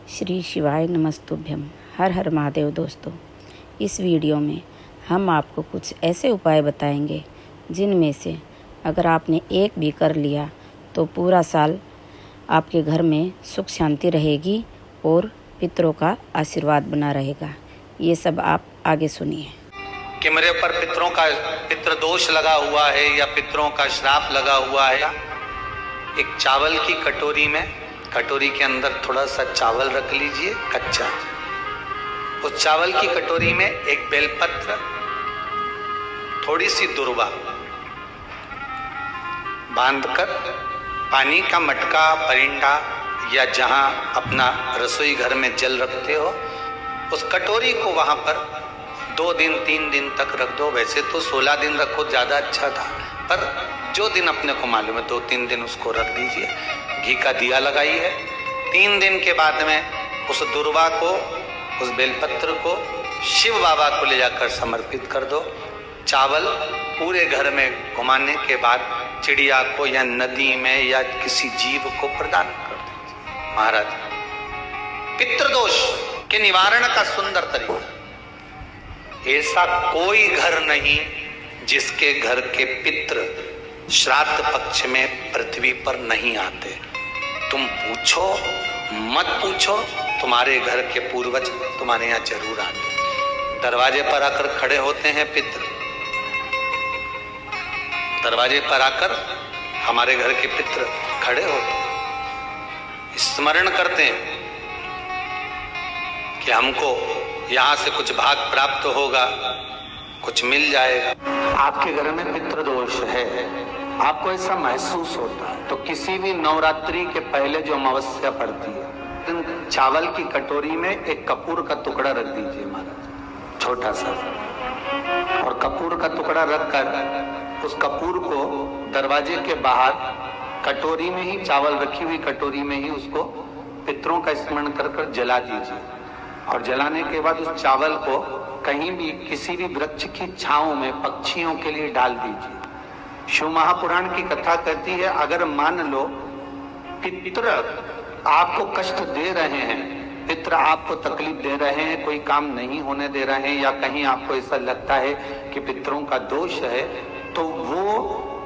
श्री शिवाय नमस्तुभ्यम। हर हर महादेव। दोस्तों, इस वीडियो में हम आपको कुछ ऐसे उपाय बताएंगे जिनमें से अगर आपने एक भी कर लिया तो पूरा साल आपके घर में सुख शांति रहेगी और पितरों का आशीर्वाद बना रहेगा। ये सब आप आगे सुनिए। कि मेरे ऊपर पितरों का पितृदोष लगा हुआ है या पितरों का श्राप लगा हुआ है। एक चावल की कटोरी में, कटोरी के अंदर थोड़ा सा चावल रख लीजिए कच्चा। उस चावल की कटोरी में एक बेलपत्र, थोड़ी सी दुर्वा बांधकर पानी का मटका, परिंदा या जहां अपना रसोई घर में जल रखते हो, उस कटोरी को वहां पर 2 दिन 3 दिन तक रख दो। वैसे तो 16 दिन रखो, ज्यादा अच्छा था, पर जो दिन अपने को मालूम है 2-3 दिन उसको रख दीजिए। घी का दिया लगाइए। 3 दिन के बाद में उस दुर्वा को, उस बेलपत्र को शिव बाबा को ले जाकर समर्पित कर दो। चावल पूरे घर में घुमाने के बाद चिड़िया को या नदी में या किसी जीव को प्रदान कर दीजिए। महाराज, पितृदोष के निवारण का सुंदर तरीका। ऐसा कोई घर नहीं जिसके घर के पितृ श्राद्ध पक्ष में पृथ्वी पर नहीं आते। तुम पूछो मत पूछो, तुम्हारे घर के पूर्वज तुम्हारे यहाँ जरूर आते। दरवाजे पर आकर खड़े होते हैं पितृ, दरवाजे पर आकर हमारे घर के पितृ खड़े होते हैं, स्मरण करते हैं कि हमको यहाँ से कुछ भाग प्राप्त होगा, कुछ मिल जाएगा। आपके घर में पितृदोष है, आपको ऐसा महसूस होता है, तो किसी भी नवरात्रि के पहले जो अमावस्या पड़ती है, चावल की कटोरी में एक कपूर का टुकड़ा रख दीजिए महाराज, छोटा सा। और कपूर का टुकड़ा रखकर उस कपूर को दरवाजे के बाहर कटोरी में ही, चावल रखी हुई कटोरी में ही उसको पितरों का स्मरण कर कर जला दीजिए। और जलाने के बाद उस चावल को कहीं भी किसी भी वृक्ष की छांव में पक्षियों के लिए डाल दीजिए। शिव महापुराण की कथा कहती है, अगर मान लो पितृ आपको कष्ट दे रहे हैं, पितृ आपको तकलीफ दे रहे हैं, कोई काम नहीं होने दे रहे हैं, या कहीं आपको ऐसा लगता है कि पितरों का दोष है, तो वो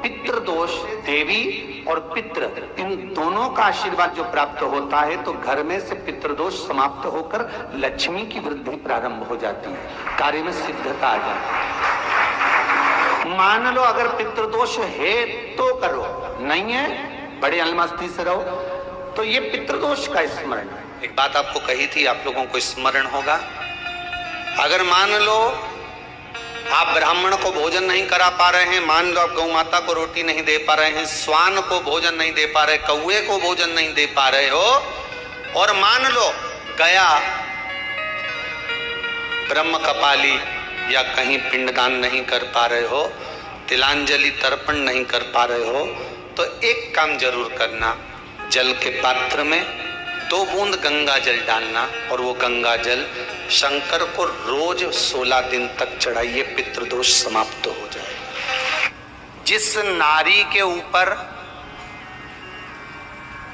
पितृदोष, देवी और पितृ, इन दोनों का आशीर्वाद जो प्राप्त होता है तो घर में से पितृदोष समाप्त होकर लक्ष्मी की वृद्धि प्रारंभ हो जाती है, कार्य में सिद्धता आ जाती है। मान लो अगर पितृदोष है तो करो, नहीं है बड़े अलमस्ती से रहो। तो ये पितृदोष का स्मरण। एक बात आपको कही थी, आप लोगों को स्मरण होगा। अगर मान लो आप ब्राह्मण को भोजन नहीं करा पा रहे हैं, मान लो आप गौ माता को रोटी नहीं दे पा रहे हैं, स्वान को भोजन नहीं दे पा रहे, कौवे को भोजन नहीं दे पा रहे हो, और मान लो गया ब्रह्म कपाली या कहीं पिंडदान नहीं कर पा रहे हो, तिलांजलि तर्पण नहीं कर पा रहे हो, तो एक काम जरूर करना, जल के पात्र में 2 बूंद गंगा जल डालना और वो गंगा जल शंकर को रोज 16 दिन तक चढ़ाइए, पितृदोष समाप्त हो जाएगा। जिस नारी के ऊपर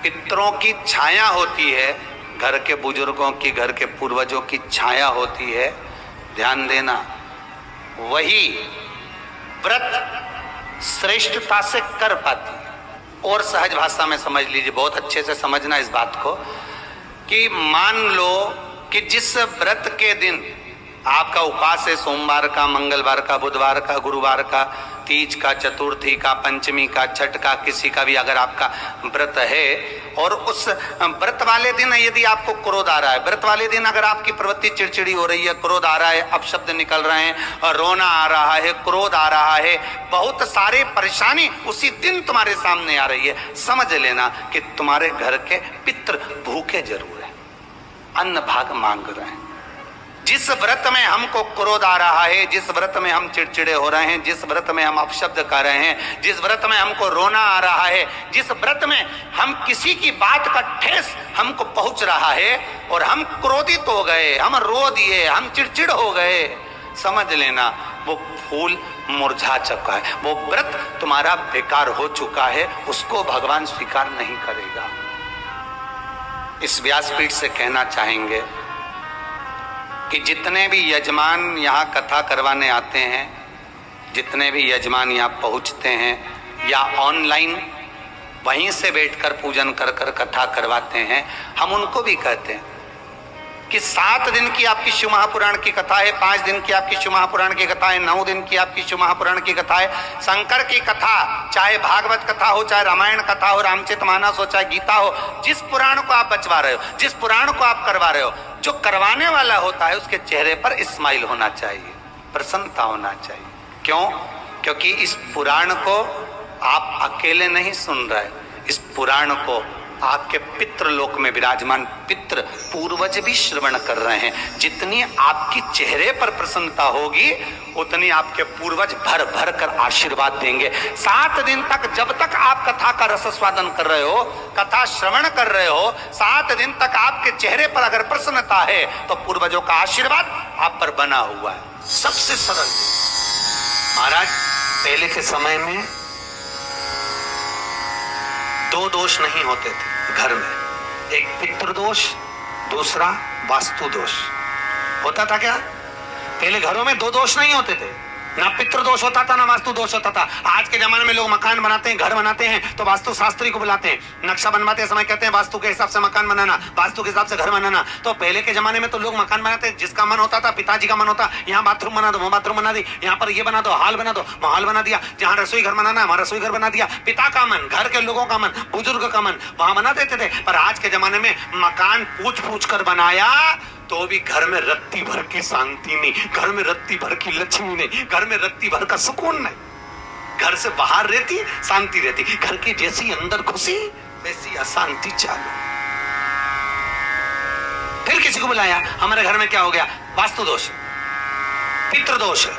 पितरों की छाया होती है, घर के बुजुर्गों की, घर के पूर्वजों की छाया होती है, ध्यान देना, वही व्रत श्रेष्ठता से कर पाती है। और सहज भाषा में समझ लीजिए, बहुत अच्छे से समझना इस बात को, कि मान लो कि जिस व्रत के दिन आपका उपवास है, सोमवार का, मंगलवार का, बुधवार का, गुरुवार का, तीज का, चतुर्थी का, पंचमी का, छठ का, किसी का भी अगर आपका व्रत है, और उस व्रत वाले दिन यदि आपको क्रोध आ रहा है, व्रत वाले दिन अगर आपकी प्रवृत्ति चिड़चिड़ी हो रही है, क्रोध आ रहा है, अपशब्द निकल रहे हैं, और रोना आ रहा है, क्रोध आ रहा है, बहुत सारे परेशानी उसी दिन तुम्हारे सामने आ रही है, समझ लेना कि तुम्हारे घर के पितृ भूखे जरूर है, अन्न भाग मांग रहे हैं। जिस व्रत में हमको क्रोध आ रहा है, जिस व्रत में हम चिड़चिड़े हो रहे हैं, जिस व्रत में हम अपशब्द कर रहे हैं, जिस व्रत में हमको रोना आ रहा है, जिस व्रत में हम किसी की बात का ठेस हमको पहुंच रहा है और हम क्रोधित हो गए, हम रो दिए, हम चिड़चिड़ हो गए, समझ लेना वो फूल मुरझा चुका है, वो व्रत तुम्हारा बेकार हो चुका है, उसको भगवान स्वीकार नहीं करेगा। इस व्यासपीठ से कहना चाहेंगे कि जितने भी यजमान यहाँ कथा करवाने आते हैं, जितने भी यजमान यहाँ पहुँचते हैं या ऑनलाइन वहीं से बैठकर पूजन कर कर कथा करवाते हैं, हम उनको भी कहते हैं कि 7 दिन की आपकी शिव महापुराण की कथा है, 5 दिन की आपकी शिव महापुराण की कथा है, 9 दिन की आपकी शिव महापुराण की कथा है। शंकर की कथा, चाहे भागवत कथा हो, चाहे रामायण कथा हो, रामचरितमानस हो, चाहे गीता हो, जिस पुराण को आप बचवा रहे हो, जिस पुराण को आप करवा रहे हो, जो करवाने वाला होता है उसके चेहरे पर स्माइल होना चाहिए, प्रसन्नता होना चाहिए। क्यों? क्योंकि इस पुराण को आप अकेले नहीं सुन रहे, इस पुराण को आपके पितृ लोक में विराजमान पितृ पूर्वज भी श्रवण कर रहे हैं। जितनी आपकी चेहरे पर प्रसन्नता होगी उतनी आपके पूर्वज भर भर कर आशीर्वाद देंगे। 7 दिन तक, जब तक आप कथा का रसस्वादन कर रहे हो, कथा श्रवण कर रहे हो, 7 दिन तक आपके चेहरे पर अगर प्रसन्नता है तो पूर्वजों का आशीर्वाद आप पर बना हुआ है। सबसे सरल महाराज, पहले के समय में 2 दोष नहीं होते थे घर में, एक पितृदोष, दूसरा वास्तु दोष होता था। क्या पहले घरों में 2 दोष नहीं होते थे, ना पितृदोष होता था ना वास्तु दोष होता था। आज के जमाने में लोग मकान बनाते हैं, घर बनाते हैं तो वास्तु शास्त्री को बुलाते हैं, नक्शा बनवाते समय कहते हैं वास्तु के हिसाब से मकान बनाना, वास्तु के हिसाब से घर बनाना। तो पहले के जमाने में तो लोग मकान बनाते हैं, जिसका मन होता था, पिताजी का मन होता, यहाँ बाथरूम बना दो, वहाँ बाथरूम बना दी, यहाँ पर ये बना दो, हॉल बना दो, वहाँ हॉल बना दिया, जहाँ रसोई घर बनाना वहाँ रसोई घर बना दिया। पिता का मन, घर के लोगों का मन, बुजुर्ग का मन, वहाँ बना देते थे। पर आज के जमाने में मकान पूछ पूछ कर बनाया तो भी घर में रत्ती भर की शांति नहीं, घर में रत्ती भर की लक्ष्मी नहीं, घर में रत्ती भर का सुकून नहीं। घर से बाहर रहती शांति रहती, घर की जैसी अंदर घुसी वैसी अशांति चालू। फिर किसी को बुलाया, हमारे घर में क्या हो गया, वास्तु दोष, पितृदोष है।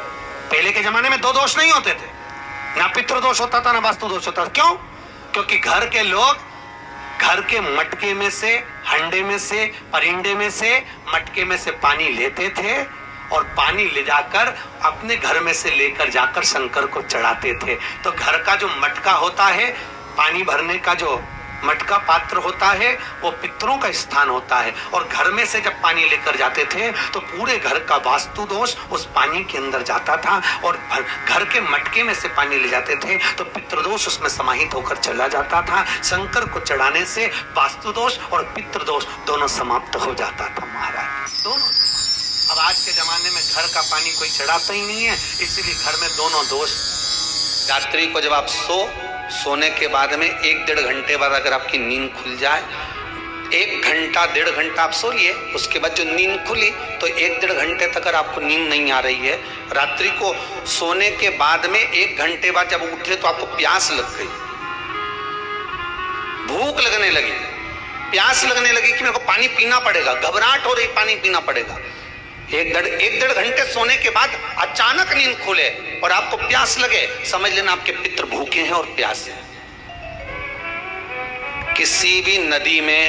पहले के जमाने में 2 दोष नहीं होते थे, ना पितृदोष होता था ना वास्तु दोष होता था। क्यों? क्योंकि घर के लोग घर के मटके में से, हंडे में से, परिंडे में से, मटके में से पानी लेते थे और पानी ले जाकर अपने घर में से लेकर जाकर शंकर को चढ़ाते थे। तो घर का जो मटका होता है, पानी भरने का जो मटका पात्र होता है, वो पितरों का स्थान होता है। और घर में से जब पानी लेकर जाते थे तो पूरे घर का वास्तु दोष उस पानी के अंदर जाता था, और घर के मटके में से पानी ले जाते थे तो पितृदोष उसमें समाहित होकर चला जाता था। शंकर को चढ़ाने से वास्तु दोष और पितृदोष दोनों समाप्त हो जाता था महाराज, दोनों। अब आज के जमाने में घर का पानी कोई चढ़ाता ही नहीं है, इसीलिए घर में दोनों दोष। रात्रि को जब आप सोने के बाद में 1-1.5 घंटे बाद अगर आपकी नींद खुल जाए, 1 घंटा 1.5 घंटा आप सो लिए, उसके बाद जो नींद खुली तो 1-1.5 घंटे तक अगर आपको नींद नहीं आ रही है, रात्रि को सोने के बाद में 1 घंटे बाद जब उठे तो आपको प्यास लग गई, भूख लगने लगी, प्यास लगने लगी कि मेरे को पानी पीना पड़ेगा, घबराहट हो रही, पानी पीना पड़ेगा। 1-1.5 घंटे सोने के बाद अचानक नींद खुले और आपको प्यास लगे, समझ लेना आपके पितृ भूखे हैं और प्यासे हैं। किसी भी नदी में,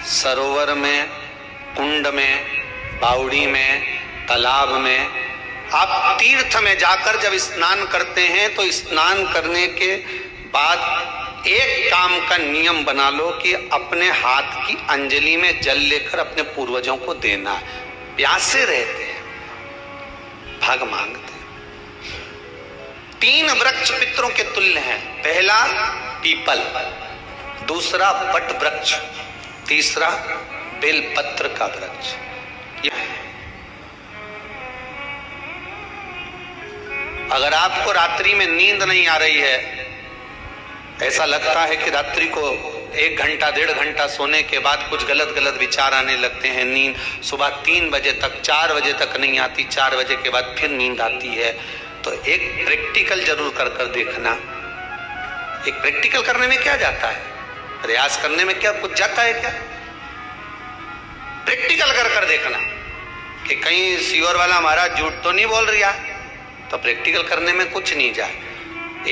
सरोवर में, कुंड में, बावड़ी में, तालाब में, आप तीर्थ में जाकर जब स्नान करते हैं तो स्नान करने के बाद एक काम का नियम बना लो कि अपने हाथ की अंजलि में जल लेकर अपने पूर्वजों को देना। प्यासे रहते हैं, भाग मांगते हैं। 3 वृक्ष पितरों के तुल्य हैं, पहला पीपल, दूसरा वट वृक्ष, तीसरा बेलपत्र का वृक्ष। अगर आपको रात्रि में नींद नहीं आ रही है, ऐसा लगता है कि रात्रि को 1 घंटा 1.5 घंटा सोने के बाद कुछ गलत गलत विचार आने लगते हैं, नींद सुबह 3 बजे तक, 4 बजे तक नहीं आती, 4 बजे के बाद फिर नींद आती है, तो एक प्रैक्टिकल जरूर कर कर देखना। एक प्रैक्टिकल करने में क्या जाता है, प्रयास करने में क्या कुछ जाता है क्या? प्रैक्टिकल कर कर देखना कि कहीं सीवर वाला हमारा झूठ तो नहीं बोल रहा, तो प्रैक्टिकल करने में कुछ नहीं जाए।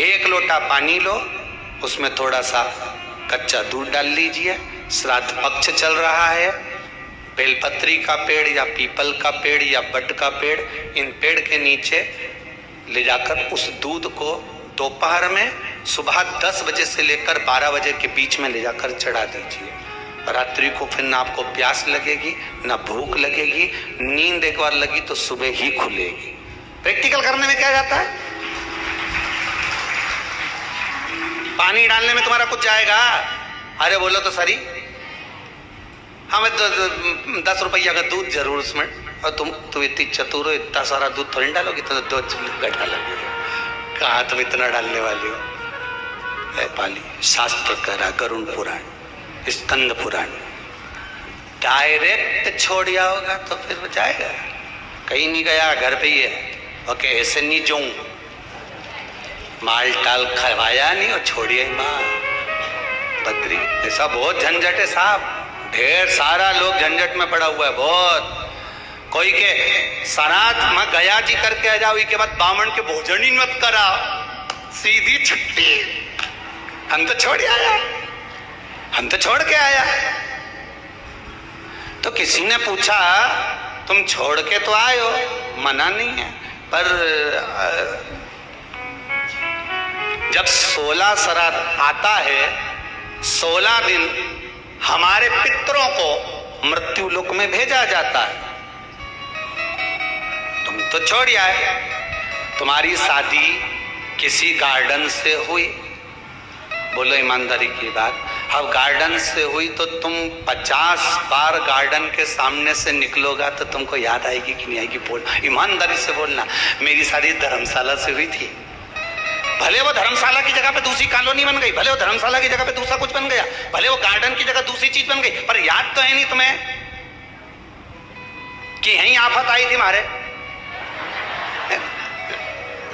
1 लोटा पानी लो, उसमें थोड़ा सा कच्चा दूध डाल लीजिए, श्राद्ध पक्ष चल रहा है, बेलपत्री का पेड़ या पीपल का पेड़ या बट का पेड़, इन पेड़ के नीचे ले जाकर उस दूध को दोपहर में सुबह 10 बजे से लेकर 12 बजे के बीच में ले जाकर चढ़ा दीजिए। रात्रि को फिर ना आपको प्यास लगेगी, ना भूख लगेगी, नींद एक बार लगी तो सुबह ही खुलेगी। प्रैक्टिकल करने में क्या जाता है? पानी डालने में तुम्हारा कुछ जाएगा? अरे बोलो तो सरी, हमें तो 10 रुपया का दूध जरूर उसमें, और तुम इतनी चतुर हो, इतना सारा दूध थोड़ी डालोगी, तो 2 गड्ढा लगे। कहा तुम इतना डालने वाली हो? पाली शास्त्र करा, गरुण पुराण, स्कंद पुराण, डायरेक्ट छोड़ दिया होगा तो फिर वो जाएगा। कहीं नहीं गया, घर पे ही है। ओके, ऐसे नहीं जो माल टाल खवाया नहीं और छोड़िए माँ बद्री। ऐसा बहुत झंझट है साहब, ढेर सारा लोग झंझट में पड़ा हुआ है बहुत। कोई के सराध में गया जी करके आ जाओ, के बाद बामण के भोजन ही मत करा, सीधी छुट्टी। हम तो छोड़ आया, हम तो छोड़ के आया। तो किसी ने पूछा तुम छोड़ के तो आए हो, मना नहीं है, पर जब 16 श्राद्ध आता है, 16 दिन हमारे पितरों को मृत्यु लोक में भेजा जाता है। तुम तो छोड़ आए। तुम्हारी शादी किसी गार्डन से हुई, बोलो ईमानदारी की बात, अब गार्डन से हुई तो तुम 50 बार गार्डन के सामने से निकलोगा तो तुमको याद आएगी कि नहीं आएगी? बोल, ईमानदारी से बोलना। मेरी शादी धर्मशाला से हुई थी, भले वो धर्मशाला की जगह पे दूसरी कॉलोनी बन गई, भले वो धर्मशाला की जगह पे दूसरा कुछ बन गया, भले वो गार्डन की जगह दूसरी चीज बन गई, पर याद तो है नहीं तुम्हें कि यहीं आफत आई थी हमारे?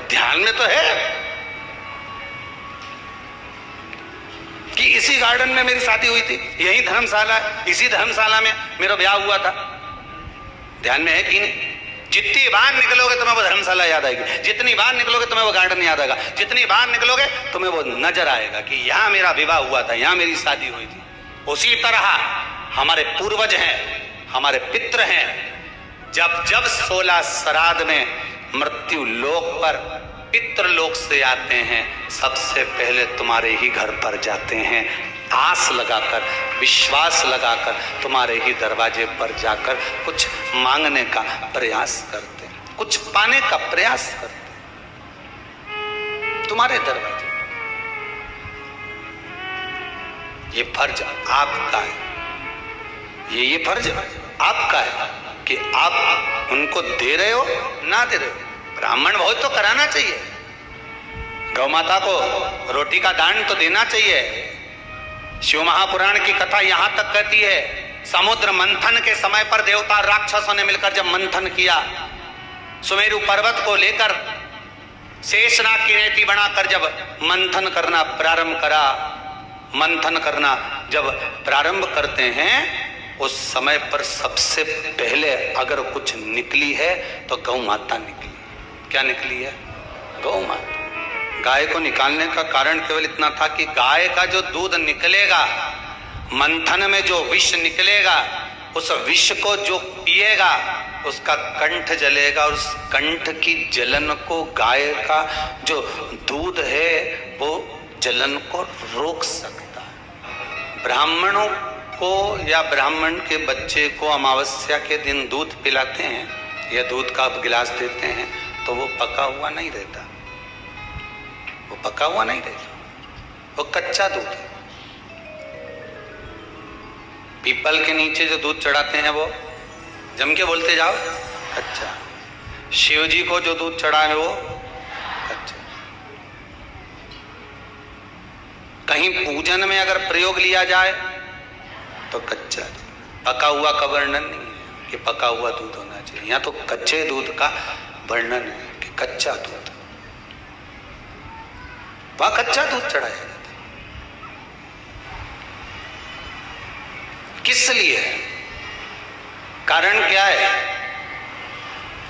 ध्यान में तो है कि इसी गार्डन में मेरी शादी हुई थी, यही धर्मशाला, इसी धर्मशाला में मेरा ब्याह हुआ था। ध्यान में है कि नहीं? जितनी बार निकलोगे तुम्हें वो धर्मशाला याद आएगी, जितनी बार निकलोगे तुम्हें वो गार्डन याद आएगा, जितनी बार निकलोगे तुम्हें वो नजर आएगा कि यहाँ मेरा विवाह हुआ था, यहाँ मेरी शादी हुई थी। उसी तरह हमारे पूर्वज हैं, हमारे पितृ हैं, जब जब 16 श्राद्ध में मृत्यु लोक पर पितृलोक से आते हैं, सबसे पहले तुम्हारे ही घर पर जाते हैं, आस लगाकर, विश्वास लगाकर तुम्हारे ही दरवाजे पर जाकर कुछ मांगने का प्रयास करते हैं, कुछ पाने का प्रयास करते हैं तुम्हारे दरवाजे। ये फर्ज आपका है, ये फर्ज आपका है कि आप उनको दे रहे हो ना दे रहे हो। ब्राह्मण भोज तो कराना चाहिए, गौ माता को रोटी का दान तो देना चाहिए। शिव महापुराण की कथा यहां तक कहती है, समुद्र मंथन के समय पर देवता राक्षसों ने मिलकर जब मंथन किया, सुमेरु पर्वत को लेकर शेषनाग की नेति बनाकर जब मंथन करना प्रारंभ करा, मंथन करना जब प्रारंभ करते हैं, उस समय पर सबसे पहले अगर कुछ निकली है तो गौ माता निकली। क्या निकली है? गौ माता। गाय को निकालने का कारण केवल इतना था कि गाय का जो दूध निकलेगा, मंथन में जो विष निकलेगा, उस विष को जो पिएगा उसका कंठ जलेगा, और उस कंठ की जलन को गाय का जो दूध है वो जलन को रोक सकता है। ब्राह्मणों को या ब्राह्मण के बच्चे को अमावस्या के दिन दूध पिलाते हैं या दूध का गिलास देते हैं तो वो पका हुआ नहीं रहता, वो पका हुआ नहीं रहता, वो कच्चा दूध है। पीपल के नीचे जो दूध चढ़ाते हैं वो जम के बोलते जाओ कच्चा। शिव जी को जो दूध चढ़ा है वो कच्चा। कहीं पूजन में अगर प्रयोग लिया जाए तो कच्चा। पका हुआ का वर्णन नहीं है कि पका हुआ दूध होना चाहिए, यहाँ तो कच्चे दूध का वर्णन है कि कच्चा दूध, वहां कच्चा दूध चढ़ाया जाता है। किस लिए? कारण क्या है?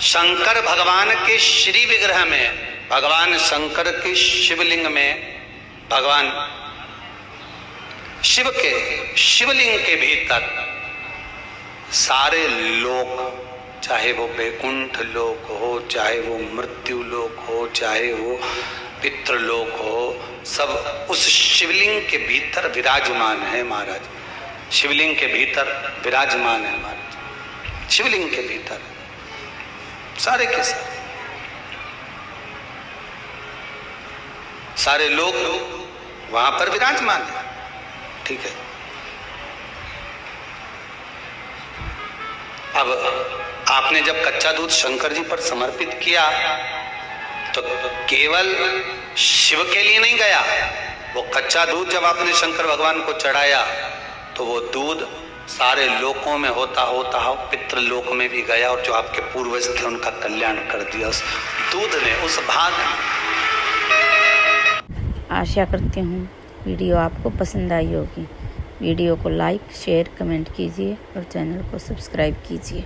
शंकर भगवान के श्री विग्रह में, भगवान शंकर के शिवलिंग में, भगवान शिव के शिवलिंग के भीतर सारे लोक, चाहे वो वैकुंठ लोक हो, चाहे वो मृत्यु लोक हो, चाहे वो पितृलोक हो, सब उस शिवलिंग के भीतर विराजमान है महाराज। शिवलिंग के भीतर विराजमान है हमारे, शिवलिंग के भीतर सारे के सारे लोग वहां पर विराजमान है। ठीक है, अब आपने जब कच्चा दूध शंकर जी पर समर्पित किया तो केवल शिव के लिए नहीं गया, वो कच्चा दूध जब आपने शंकर भगवान को चढ़ाया तो वो दूध सारे लोकों में होता होता पितृलोक में भी गया, और जो आपके पूर्वज थे उनका कल्याण कर दिया उस दूध ने, उस भाग ने। आशा करती हूँ वीडियो आपको पसंद आई होगी। वीडियो को लाइक, शेयर, कमेंट कीजिए और चैनल को सब्सक्राइब कीजिए।